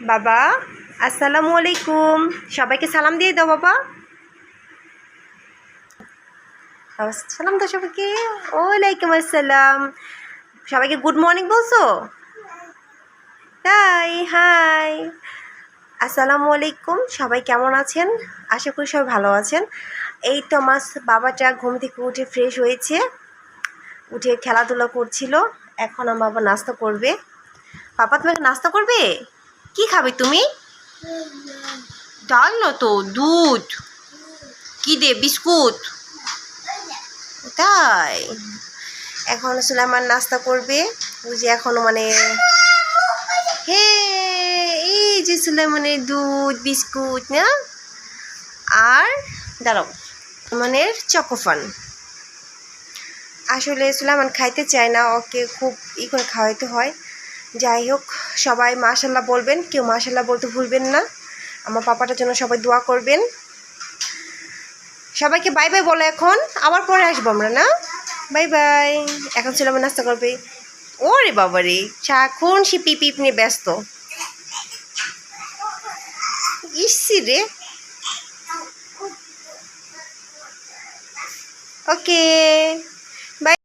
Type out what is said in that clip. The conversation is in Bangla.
বাবা আসসালামু আলাইকুম, সবাইকে সালাম দিয়ে দাও বাবা। সালাম দাও সবাইকে। ওয়ালাইকুম আসসালাম। সবাইকে গুড মর্নিং বলছো? তাই, হাই, আসসালামু আলাইকুম। সবাই কেমন আছেন? আশা করি সবাই ভালো আছেন। এই তো আমার বাবাটা ঘুম থেকে উঠে ফ্রেশ হয়েছে, উঠে খেলাধুলা করছিল। এখন আমার বাবা নাস্তা করবে। পাপা তোমাকে নাস্তা করবে? কি খাবে তুমি? ডাল না তো, দুধ। কি দে, বিস্কুট? তাই, এখন আসলে আমার নাস্তা করবে। ওই যে এখনো মানে হ্যাঁ, এই যে সুলাইমানের দুধ বিস্কুট না, আর দাঁড়াও সুলাইমানের চকোফান। আসলে সুলাইমান খাইতে চায় না, ওকে খুব করে খাওয়াইতে হয়। যাই হোক, সবাই মাশাল্লাহ বলবেন, কেউ মাশাল্লাহ বলতে ভুলবেন না। আমার পাপাটার জন্য সবাই দোয়া করবেন। সবাইকে বাই বাই বলো, এখন আবার পরে আসবো আমরা না। Bye bye. এখন সুলাইমান নাস্তা করবে। ওরে বাবারে, সারাক্ষণ সে পিপ নিয়ে ব্যস্ত। ইসি রে। ওকে।